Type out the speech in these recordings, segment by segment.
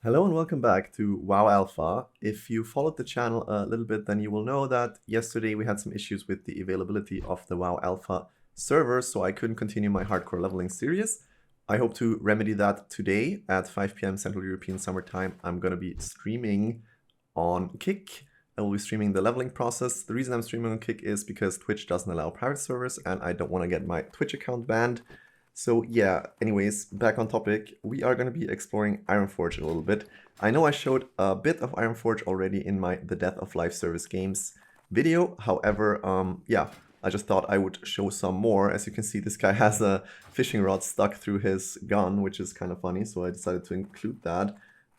Hello and welcome back to WoW Alpha. If you followed the channel a little bit, then you will know that yesterday we had some issues with the availability of the WoW Alpha server, so I couldn't continue my hardcore leveling series. I hope to remedy that today at 5 p.m. Central European Summer Time. I'm going to be streaming on Kick. I will be streaming the leveling process. The reason I'm streaming on Kick is because Twitch doesn't allow private servers and I don't want to get my Twitch account banned. So yeah, anyways, back on topic, we are going to be exploring Ironforge a little bit. I know I showed a bit of Ironforge already in my The Death of Life Service Games video. However, yeah, I just thought I would show some more. As you can see, this guy has a fishing rod stuck through his gun, which is kind of funny, so I decided to include that.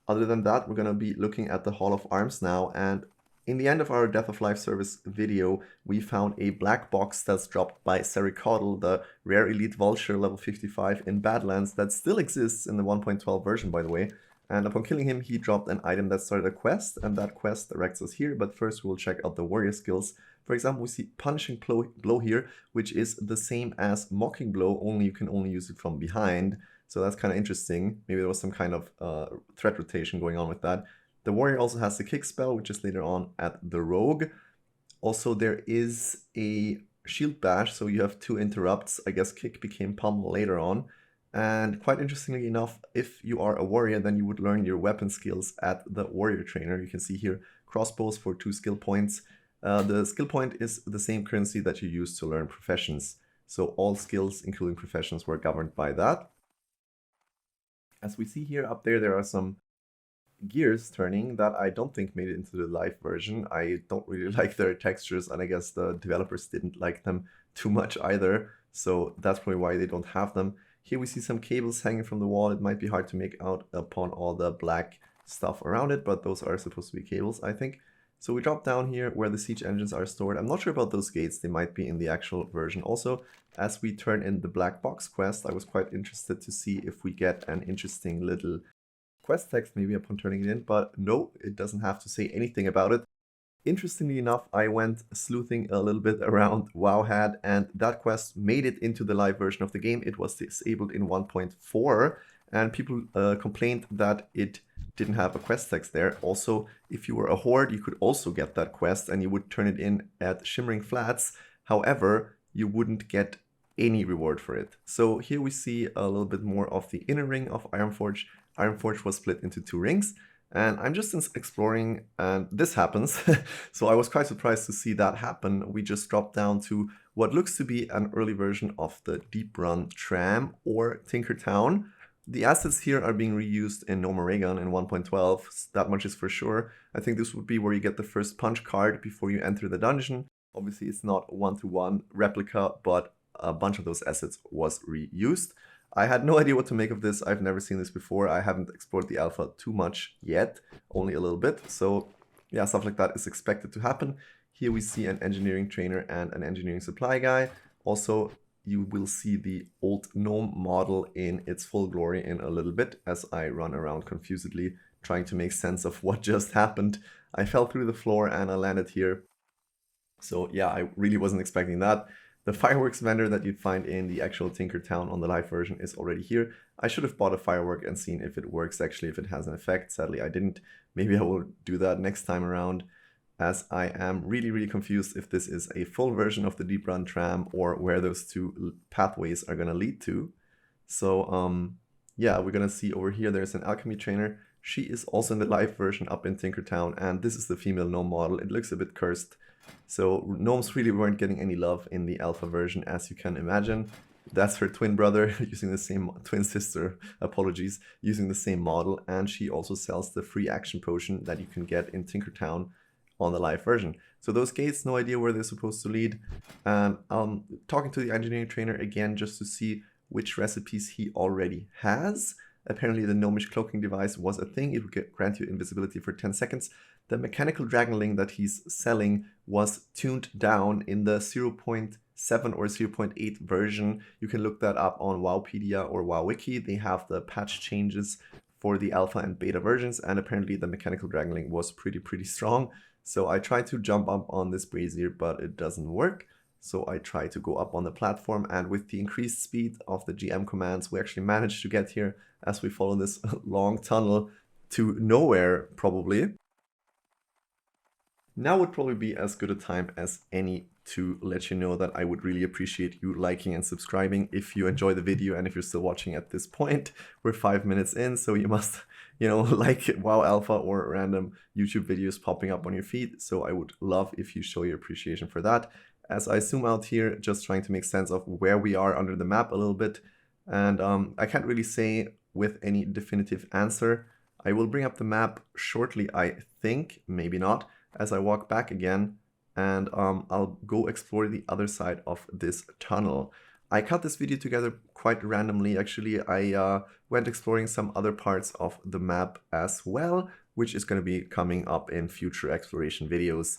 Other than that, we're going to be looking at the Hall of Arms now, and in the end of our Death of Life service video, we found a black box that's dropped by Sericotl, the rare elite vulture level 55 in Badlands that still exists in the 1.12 version, by the way. And upon killing him, he dropped an item that started a quest, and that quest directs us here. But first, we'll check out the warrior skills. For example, we see Punishing Blow here, which is the same as Mocking Blow, only you can only use it from behind. So that's kind of interesting. Maybe there was some kind of threat rotation going on with that. The warrior also has the kick spell, which is later on at the rogue. Also, there is a shield bash, so you have two interrupts. I guess kick became pummel later on. And quite interestingly enough, if you are a warrior, then you would learn your weapon skills at the warrior trainer. You can see here crossbows for 2 skill points. The skill point is the same currency that you use to learn professions. So all skills, including professions, were governed by that. As we see here up there, there are some gears turning that I don't think made it into the live version. I don't really like their textures, and I guess the developers didn't like them too much either, so that's probably why they don't have them. Here we see some cables hanging from the wall. It might be hard to make out upon all the black stuff around it, but those are supposed to be cables, I think. So we drop down here where the siege engines are stored. I'm not sure about those gates. They might be in the actual version also. As we turn in the black box quest, I was quite interested to see if we get an interesting little quest text maybe upon turning it in, but no, it doesn't have to say anything about it. Interestingly enough, I went sleuthing a little bit around Wowhead, and that quest made it into the live version of the game. It was disabled in 1.4, and people complained that it didn't have a quest text there. Also, if you were a horde, you could also get that quest, and you would turn it in at Shimmering Flats. However, you wouldn't get any reward for it. So here we see a little bit more of the inner ring of Ironforge. Ironforge was split into 2 rings, and I'm just exploring, and this happens. So I was quite surprised to see that happen. We just dropped down to what looks to be an early version of the Deep Run Tram or Tinkertown. The assets here are being reused in No More Raygun in 1.12, that much is for sure. I think this would be where you get the first punch card before you enter the dungeon. Obviously it's not one-to-one replica, but a bunch of those assets was reused. I had no idea what to make of this. I've never seen this before. I haven't explored the alpha too much yet, only a little bit. So yeah, stuff like that is expected to happen. Here we see an engineering trainer and an engineering supply guy. Also, you will see the old gnome model in its full glory in a little bit as I run around confusedly trying to make sense of what just happened. I fell through the floor and I landed here. So yeah, I really wasn't expecting that. The fireworks vendor that you'd find in the actual Tinkertown on the live version is already here. I should have bought a firework and seen if it works actually, if it has an effect. Sadly, I didn't. Maybe I will do that next time around, as I am really confused if this is a full version of the Deep Run Tram or where those 2 pathways are going to lead to. So yeah, we're going to see over here there's an alchemy trainer. She is also in the live version up in Tinkertown, and this is the female gnome model. It looks a bit cursed. So gnomes really weren't getting any love in the alpha version, as you can imagine. That's her twin brother using the same, twin sister, apologies, using the same model. And she also sells the free action potion that you can get in Tinkertown on the live version. So those gates, no idea where they're supposed to lead. And I'm talking to the engineering trainer again just to see which recipes he already has. Apparently the gnomish cloaking device was a thing. It would grant you invisibility for 10 seconds. The mechanical dragonling that he's selling was tuned down in the 0.7 or 0.8 version. You can look that up on Wowpedia or WowWiki. They have the patch changes for the alpha and beta versions, and apparently the mechanical dragonling was pretty strong. So I tried to jump up on this brazier, but it doesn't work. So I try to go up on the platform, and with the increased speed of the GM commands, we actually managed to get here as we follow this long tunnel to nowhere, probably. Now would probably be as good a time as any to let you know that I would really appreciate you liking and subscribing if you enjoy the video, and if you're still watching at this point. We're 5 minutes in, so you must, like WoW Alpha or random YouTube videos popping up on your feed. So I would love if you show your appreciation for that. As I zoom out here, just trying to make sense of where we are under the map a little bit. And I can't really say with any definitive answer. I will bring up the map shortly, I think, maybe not, as I walk back again, and I'll go explore the other side of this tunnel. I cut this video together quite randomly, actually. I went exploring some other parts of the map as well, which is going to be coming up in future exploration videos.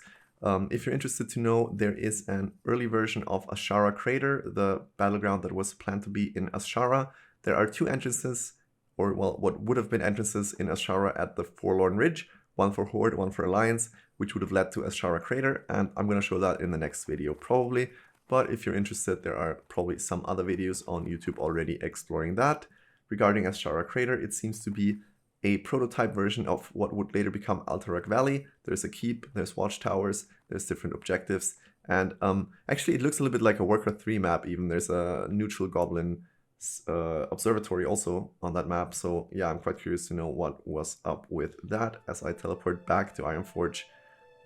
If you're interested to know, there is an early version of Azshara Crater, the battleground that was planned to be in Azshara. There are 2 entrances, or well, what would have been entrances in Azshara at the Forlorn Ridge, one for Horde, one for Alliance, which would have led to Azshara Crater, and I'm going to show that in the next video probably. But if you're interested, there are probably some other videos on YouTube already exploring that. Regarding Azshara Crater, it seems to be a prototype version of what would later become Alterac Valley. There's a keep, there's watchtowers, there's different objectives, and actually it looks a little bit like a Warcraft 3 map even. There's a neutral goblin observatory also on that map, so yeah, I'm quite curious to know what was up with that as I teleport back to Ironforge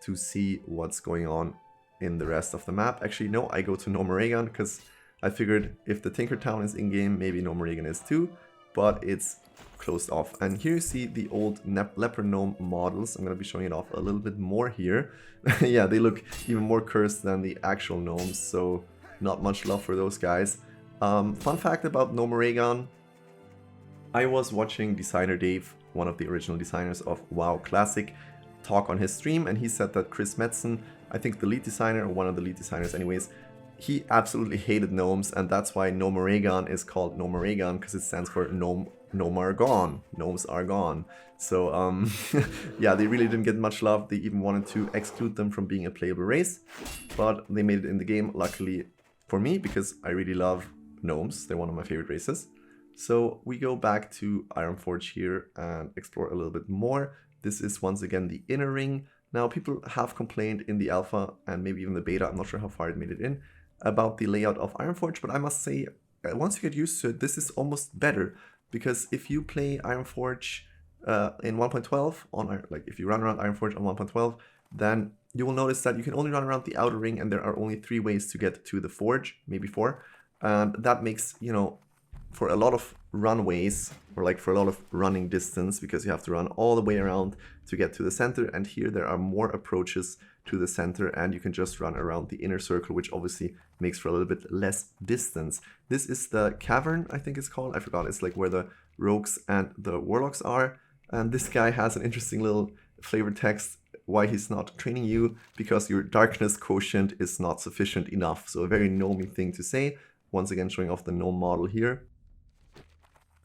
to see what's going on in the rest of the map. Actually, no, I go to Normoregan because I figured if the Tinkertown is in-game, maybe Normoregan is too, but it's closed off. And here you see the old leper gnome models. I'm going to be showing it off a little bit more here. Yeah, they look even more cursed than the actual gnomes, so not much love for those guys. Fun fact about Normoregan, I was watching designer Dave, one of the original designers of WoW Classic, talk on his stream, and he said that Chris Metzen, I think the lead designer, or one of the lead designers anyways, he absolutely hated gnomes, and that's why Normoregan is called Normoregan, because it stands for Gnome are gone. Gnomes are gone. So yeah, they really didn't get much love. They even wanted to exclude them from being a playable race, but they made it in the game, luckily for me, because I really love gnomes. They're one of my favorite races. So we go back to Ironforge here and explore a little bit more. This is once again the inner ring. Now, people have complained in the alpha and maybe even the beta, I'm not sure how far it made it in, about the layout of Ironforge, but I must say, once you get used to it, this is almost better, because if you play Ironforge in 1.12, like if you run around Ironforge on 1.12, then you will notice that you can only run around the outer ring, and there are only 3 ways to get to the forge, maybe 4, and that makes, for a lot of runways, or like for a lot of running distance, because you have to run all the way around to get to the center, and here there are more approaches to the center, and you can just run around the inner circle, which obviously makes for a little bit less distance. This is the cavern, I think it's called, I forgot, it's like where the rogues and the warlocks are, and this guy has an interesting little flavor text why he's not training you, because your darkness quotient is not sufficient enough. So a very gnomey thing to say. Once again, showing off the gnome model here.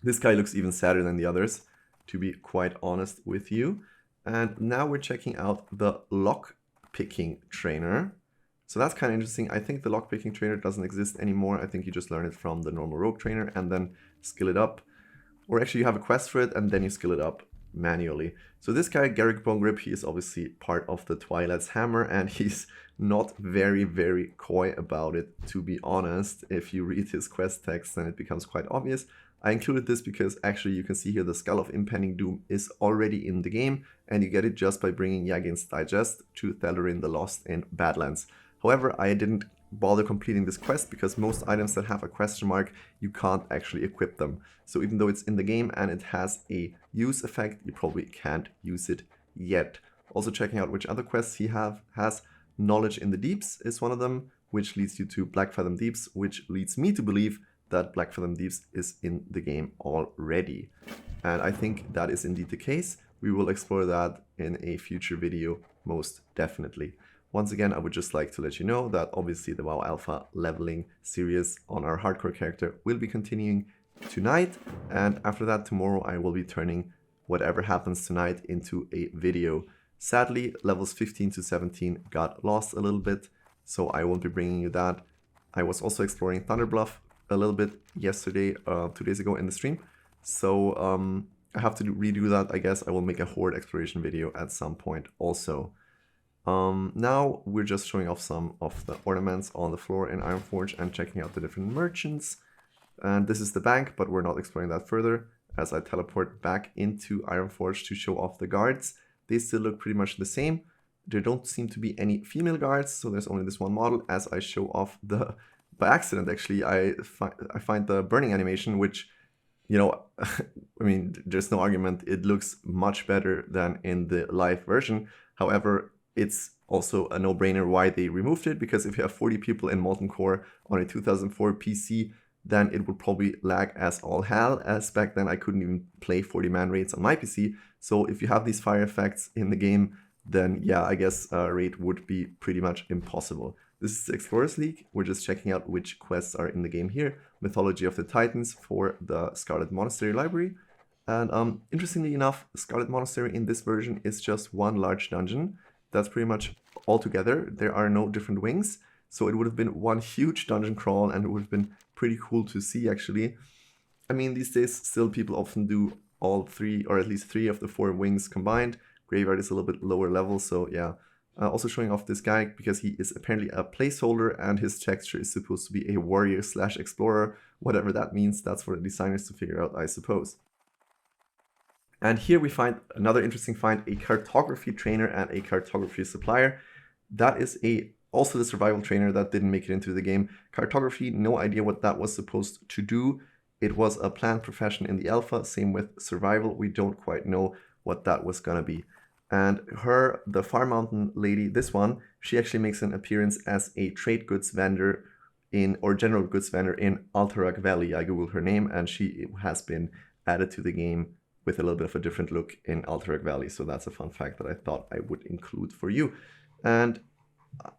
This guy looks even sadder than the others, to be quite honest with you. And now we're checking out the lock-picking trainer. So that's kind of interesting. I think the lock-picking trainer doesn't exist anymore. I think you just learn it from the normal rogue trainer and then skill it up. Or actually you have a quest for it and then you skill it up manually. So this guy, Garrick Bonegrip, he is obviously part of the Twilight's Hammer, and he's not very, very coy about it, to be honest. If you read his quest text, then it becomes quite obvious. I included this because actually you can see here the Skull of Impending Doom is already in the game, and you get it just by bringing Yagin's Digest to Thelarin the Lost in Badlands. However, I didn't bother completing this quest because most items that have a question mark, you can't actually equip them. So even though it's in the game and it has a use effect, you probably can't use it yet. Also checking out which other quests he has. Knowledge in the Deeps is one of them, which leads you to Blackfathom Deeps, which leads me to believe that Blackfathom Deeps is in the game already. And I think that is indeed the case. We will explore that in a future video, most definitely. Once again, I would just like to let you know that obviously the WoW Alpha leveling series on our hardcore character will be continuing tonight, and after that tomorrow I will be turning whatever happens tonight into a video. Sadly, levels 15 to 17 got lost a little bit, so I won't be bringing you that. I was also exploring Thunderbluff a little bit yesterday, 2 days ago in the stream. So I have to redo that. I guess I will make a horde exploration video at some point also. Now we're just showing off some of the ornaments on the floor in Ironforge and checking out the different merchants. And this is the bank, but we're not exploring that further as I teleport back into Ironforge to show off the guards. They still look pretty much the same. There don't seem to be any female guards, so there's only this one model. As I show off the, by accident actually, I find the burning animation, which, you know, I mean, there's no argument. It looks much better than in the live version. However, it's also a no-brainer why they removed it, because if you have 40 people in Molten Core on a 2004 PC, then it would probably lag as all hell, as back then I couldn't even play 40-man raids on my PC. So if you have these fire effects in the game, then yeah, I guess raid would be pretty much impossible. This is the Explorers League. We're just checking out which quests are in the game here. Mythology of the Titans for the Scarlet Monastery Library. And interestingly enough, Scarlet Monastery in this version is just one large dungeon. That's pretty much all together. There are no different wings. So it would have been one huge dungeon crawl, and it would have been pretty cool to see actually. I mean, these days still people often do all three, or at least 3 of the 4 wings combined. Graveyard is a little bit lower level, so yeah. Also showing off this guy because he is apparently a placeholder and his texture is supposed to be a warrior / explorer. Whatever that means, that's for the designers to figure out, I suppose. And here we find another interesting find, a cartography trainer and a cartography supplier. That is also the survival trainer that didn't make it into the game. Cartography, no idea what that was supposed to do. It was a planned profession in the alpha, same with survival. We don't quite know what that was gonna be. And her, the Far Mountain lady, this one, she actually makes an appearance as a trade goods vendor or general goods vendor in Alterac Valley. I googled her name and she has been added to the game with a little bit of a different look in Alterac Valley. So that's a fun fact that I thought I would include for you. And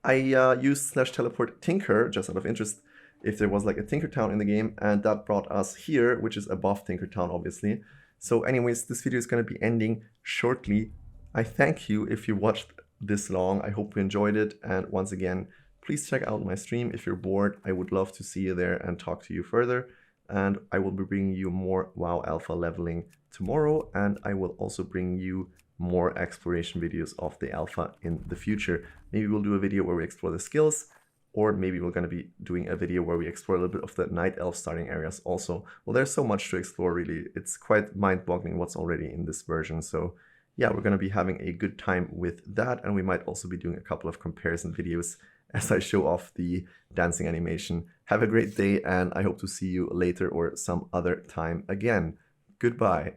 I used /teleport Tinker just out of interest if there was like a Tinkertown in the game, and that brought us here, which is above Tinkertown, obviously. So anyways, this video is going to be ending shortly. I thank you if you watched this long. I hope you enjoyed it. And once again, please check out my stream if you're bored. I would love to see you there and talk to you further. And I will be bringing you more WoW Alpha leveling tomorrow. And I will also bring you more exploration videos of the alpha in the future. Maybe we'll do a video where we explore the skills, or maybe we're going to be doing a video where we explore a little bit of the Night Elf starting areas also. Well, there's so much to explore, really. It's quite mind-boggling what's already in this version. So yeah, we're going to be having a good time with that, and we might also be doing a couple of comparison videos as I show off the dancing animation. Have a great day, and I hope to see you later or some other time again. Goodbye.